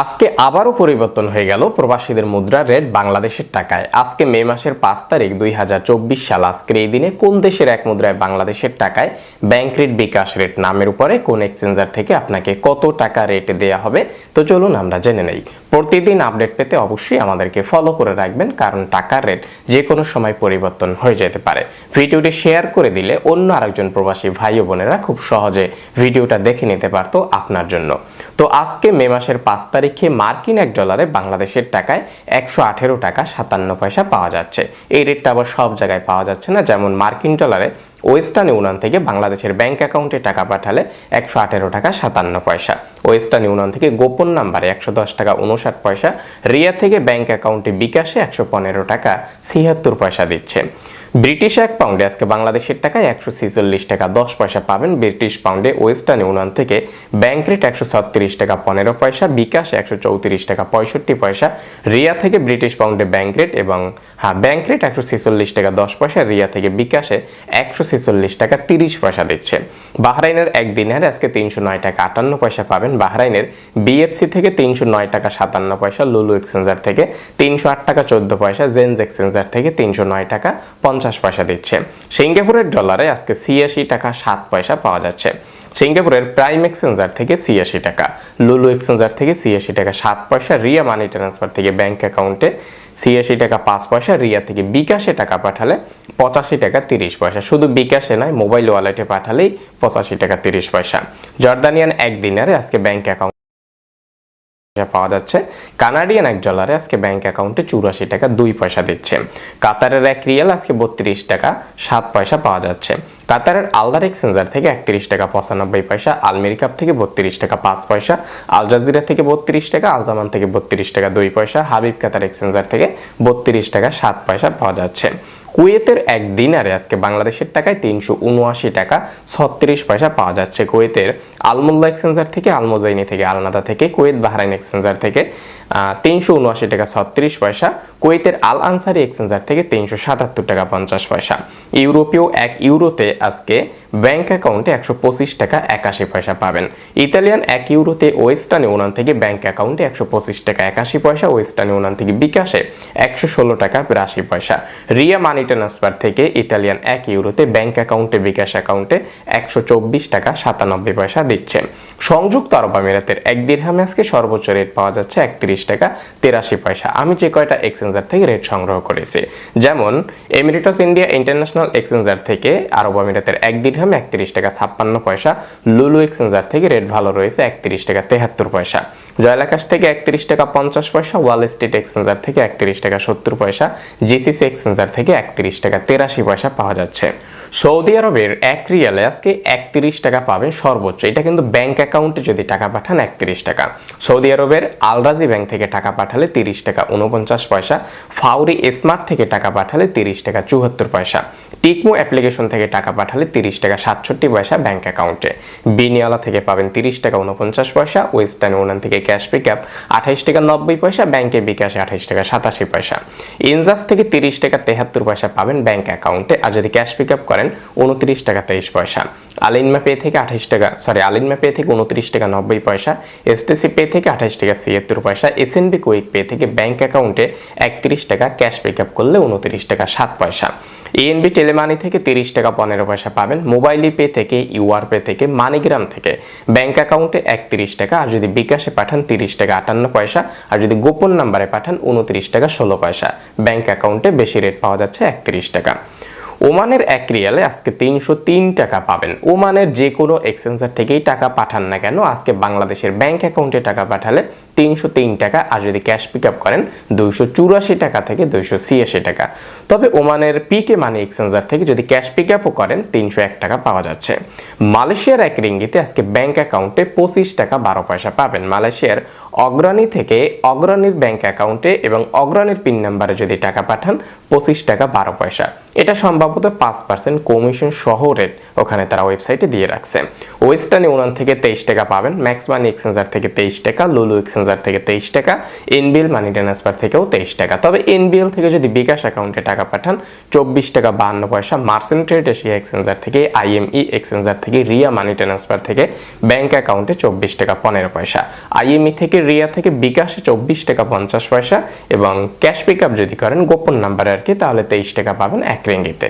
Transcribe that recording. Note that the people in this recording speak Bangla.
আজকে আবারও পরিবর্তন হয়ে গেল প্রবাসীদের মুদ্রার রেট বাংলাদেশের টাকায়। আজকে মে মাসের ৫ তারিখ ২০২৪ সাল। আজকের এই দিনে কোন দেশের এক মুদ্রায় বাংলাদেশের টাকায় ব্যাংক রেট বিকাশ রেট নামের উপরে কোন এক্সচেঞ্জার থেকে আপনাকে কত টাকা রেট দেয়া হবে, তো চলুন আমরা জেনে নেই। প্রতিদিন আপডেট পেতে অবশ্যই আমাদেরকে ফলো করে রাখবেন, কারণ টাকার রেট যে কোনো সময় পরিবর্তন হয়ে যেতে পারে। ভিডিওটি শেয়ার করে দিলে অন্য আরেকজন প্রবাসী ভাই ও বোনেরা খুব সহজে ভিডিওটা দেখে নিতে পারতো আপনার জন্য। তো আজকে মে মাসের ৫ তারিখে মার্কিন এক ডলারে বাংলাদেশের টাকায় ১১৮ টাকা ৫৭ পয়সা পাওয়া যাচ্ছে। এই রেটটা আবার সব জায়গায় পাওয়া যাচ্ছে না। যেমন মার্কিন ডলারে ওয়েস্টার্ন ইউনিয়ন থেকে বাংলাদেশের ব্যাংক অ্যাকাউন্টে টাকা পাঠালে ১১৮ টাকা ৫৭ পয়সা, ওয়েস্টার্ন ইউনিয়ন থেকে গোপন নাম্বারে ১১০ টাকা ৫৯ পয়সা, রিয়া থেকে ব্যাংক অ্যাকাউন্টে বিকাশে ১১৫ টাকা ৭৬ পয়সা দিচ্ছে। ব্রিটিশ এক পাউন্ডে আজকে বাংলাদেশের টাকায় ১৪৬ টাকা ১০ পয়সা পাবেন। ব্রিটিশ পাউন্ডে ওয়েস্টার্ন ইউনিয়ন থেকে ব্যাংক রেট ১৩৬ টাকা ১৫ পয়সা, বিকাশে ১৩৪ টাকা ৬৫ পয়সা, রিয়া থেকে ব্রিটিশ পাউন্ডে ব্যাংক রেট এবং ব্যাংক রেট ১৪৬ টাকা ১০ পয়সা, রিয়া থেকে বিকাশে ১৪৬ টাকা ৩০ পয়সা দিচ্ছে। বাহরাইনের এক দিনারে আজকে ৩০৯ টাকা ৫৮ পয়সা পাবেন। বাহরাইনের বিএফসি থেকে ৩০৯ টাকা ৫৭ পয়সা, লুলু এক্সচেঞ্জার থেকে ৩০৮ টাকা ১৪ পয়সা, জেন্স এক্সচেঞ্জার থেকে ৩০৯ টাকা ৫০ পয়সা দিচ্ছে। সিঙ্গাপুরের ডলারে আজকে ৮৬ টাকা ৭ পয়সা পাওয়া যাচ্ছে। সিঙ্গাপুরের প্রাইম এক্সচেঞ্জার থেকে ৮৬ টাকা, লুলু এক্সচেঞ্জার থেকে ৮৬ টাকা ৭ পয়সা, রিয়া মানি ট্রান্সফার থেকে ব্যাংক অ্যাকাউন্টে ৮৬ টাকা ৫ পয়সা, রিয়া থেকে বিকাশে টাকা পাঠালে ৮৫ টাকা ৩০ পয়সা। শুধু বিকাশে নয়, মোবাইল ওয়ালেটে পাঠালেই ৮৫ টাকা ৩০ পয়সা। জর্দানিয়ান এক দিনারে আজকে ব্যাংক অ্যাকাউন্ট পাওয়া যাচ্ছে। কানাডিয়ান এক ডলারে আজকে ব্যাংক অ্যাকাউন্টে ৮৪ টাকা ২ পয়সা দিচ্ছে। কাতারের এক রিয়াল আজকে ৩২ টাকা ৭ পয়সা পাওয়া যাচ্ছে। কাতারের আলদার এক্সচেঞ্জার থেকে ৩১ টাকা ৯৫ পয়সা, আলমেরিকাপ থেকে ৩২ টাকা ৫ পয়সা, আল জাজিরা থেকে ৩২ টাকা, আলজামান থেকে ৩২ টাকা ২ পয়সা, হাবিব কাতার এক্সচেঞ্জার থেকে ৩২ টাকা ৭ পয়সা পাওয়া যাচ্ছে। কুয়েতের এক দিনারে আজকে বাংলাদেশের টাকায় ৩৭৯ টাকা ৩৬ পয়সা পাওয়া যাচ্ছে। কুয়েতের আলমুল্লা এক্সচেঞ্জার থেকে, আলমোজাইনি থেকে, আলনাদা থেকে, কুয়েত বাহরাইন এক্সচেঞ্জার থেকে ৩৭৯ টাকা ৩৬ পয়সা, কুয়েতের আল আনসারি এক্সচেঞ্জার থেকে ৩৭৭ টাকা ৫০ পয়সা। ইউরোপীয় এক ইউরোতে আজকে ব্যাংক অ্যাকাউন্টে ১২৫ টাকা ৮১ পয়সা পাবেন। ইতালিয়ান এক ইউরোতে ওয়েস্টার্ন ইউনিয়ন থেকে ব্যাংক অ্যাকাউন্টে ১২৫ টাকা ৮১ পয়সা, ওয়েস্টার্ন ইউনিয়ন থেকে বিকাশে ১১৬ টাকা ৮২ পয়সা। রিয়া মানি ট্রান্সফার থেকে ইতালিয়ান এক ইউরোতে ব্যাংক অ্যাকাউন্টে বিকাশ অ্যাকাউন্টে ১২৪ টাকা ৯৭ পয়সা দিচ্ছে। সংযুক্ত আরব আমিরাতের এক দিরহামে আজকে সর্বোচ্চ রেট পাওয়া যাচ্ছে ৩১ টাকা ৮৩ পয়সা। আমি যে কয়টা এক্সচেঞ্জার থেকে রেট সংগ্রহ করেছি, যেমন এমিরেটস ইন্ডিয়া ইন্টারন্যাশনাল এক্সচেঞ্জার থেকে আরব আমিরাতের এক দিরহামে ৩১ টাকা ৫৬ পয়সা, লুলু এক্সচেঞ্জার থেকে রেট ভালো রয়েছে ৩১ টাকা ৭৩ পয়সা, জয়লাকাশ থেকে ৩১ টাকা ৫০ পয়সা, ওয়াল স্ট্রিট এক্সচেঞ্জার থেকে ৩১ টাকা ৭০ পয়সা, জিসিসি এক্সচেঞ্জার থেকে ৩১ টাকা ৮৩ পয়সা পাওয়া যাচ্ছে। সৌদি আরবের এক রিয়ালে আজকে ৩১ টাকা পাবেন সর্বোচ্চ। এটা কিন্তু ব্যাংক অ্যাকাউন্টে যদি টাকা পাঠান ৩১ টাকা। সৌদি আরবের আলরাজি ব্যাংক থেকে টাকা পাঠালে ৩০ টাকা ৪৯ পয়সা, ফাউরি স্মার্ট থেকে টাকা পাঠালে ৩০ টাকা ৭৪ পয়সা, টিকমো অ্যাপ্লিকেশন থেকে টাকা পাঠালে ৩০ টাকা ৬৭ পয়সা ব্যাংক অ্যাকাউন্টে, বিনিয়ালা থেকে পাবেন ৩০ টাকা ৪৯ পয়সা, ওয়েস্টার্ন ইউনিয়ন থেকে ক্যাশ পিকআপ ২৮ টাকা ৯০ পয়সা, ব্যাংকে বিকাশে ২৮ টাকা ৮৭ পয়সা, ইনজাস থেকে ৩০ টাকা ৭৩ পয়সা পাবেন ব্যাংক অ্যাকাউন্টে, আর যদি ক্যাশ পিকআপ করেন ২৯ টাকা ২৩ পয়সা, আলিনমা পে থেকে ২৯ টাকা ৯০ পয়সা, এসটিসি পে থেকে ২৮ টাকা ৭৬ পয়সা, এসএনবি কুইক পে থেকে ব্যাংক অ্যাকাউন্টে ৩১ টাকা, ক্যাশ পিকআপ করলে ২৯ টাকা ৭ পয়সা, এএনবি টেলিমানি থেকে ৩০ টাকা ১৫ পয়সা পাবেন, মোবাইল পে থেকে, ইউআর পে থেকে, মানিগ্রাম থেকে ব্যাংক অ্যাকাউন্টে ৩১ টাকা, আর যদি বিকাশে পাঠান ৩০ টাকা ৫৮ পয়সা, আর যদি গোপন নাম্বারে পাঠান ২৯ টাকা ১৬ পয়সা। ব্যাংক অ্যাকাউন্টে বেশি রেট পাওয়া যাচ্ছে ৩১ টাকা। ওমানের এক রিয়ালে আজকে ৩০৩ টাকা পাবেন। ওমানের যে কোনো এক্সচেঞ্জার থেকেই টাকা পাঠান না কেন, আজকে বাংলাদেশের ব্যাংক অ্যাকাউন্টে টাকা পাঠালে ৩০৩ টাকা, আর যদি ক্যাশ পিকআপ করেন ২৮৪ টাকা থেকে ২৮৬ টাকা। তবে ওমানের পিকে মানি এক্সচেঞ্জার থেকে যদি ক্যাশ পিকআপও করেন ৩০১ টাকা পাওয়া যাচ্ছে। মালয়েশিয়ার এক রিঙ্গিতে আজকে ব্যাংক অ্যাকাউন্টে ২৫ টাকা ১২ পয়সা পাবেন। মালয়েশিয়ার অগ্রণী থেকে অগ্রণীর ব্যাংক অ্যাকাউন্টে এবং অগ্রণীর পিন নাম্বারে যদি টাকা পাঠান ২৫ টাকা ১২ পয়সা। এটা সম্ভবত ৫% কমিশন সহ রেট ওখানে তারা ওয়েবসাইটে দিয়ে রাখছে। ওয়েস্টার্ন ইউনিয়ন থেকে ২৩ টাকা পাবেন, ম্যাক্স মানি এক্সচেঞ্জার থেকে ২৩ টাকা, লুলু এক্সচেঞ্জার এক্সচেঞ্জার থেকে 23 টাকা, এনবিএল মানি ট্রান্সফার থেকেও 23 টাকা। তবে এনবিএল থেকে যদি বিকাশ অ্যাকাউন্টে টাকা পাঠান 24 টাকা 52 পয়সা, মার্চেন্ট ট্রেড এশিয়া এক্সচেঞ্জার থেকে, আইএমই এক্সচেঞ্জার থেকে, রিয়া মানি ট্রান্সফার থেকে ব্যাংক অ্যাকাউন্টে 24 টাকা 15 পয়সা, আইএমই থেকে, রিয়া থেকে বিকাশে 24 টাকা 50 পয়সা এবং ক্যাশ পিকআপ যদি করেন গোপন নাম্বারে আর কি, তাহলে 23 টাকা পাবেন 1 রিঙ্গিতে।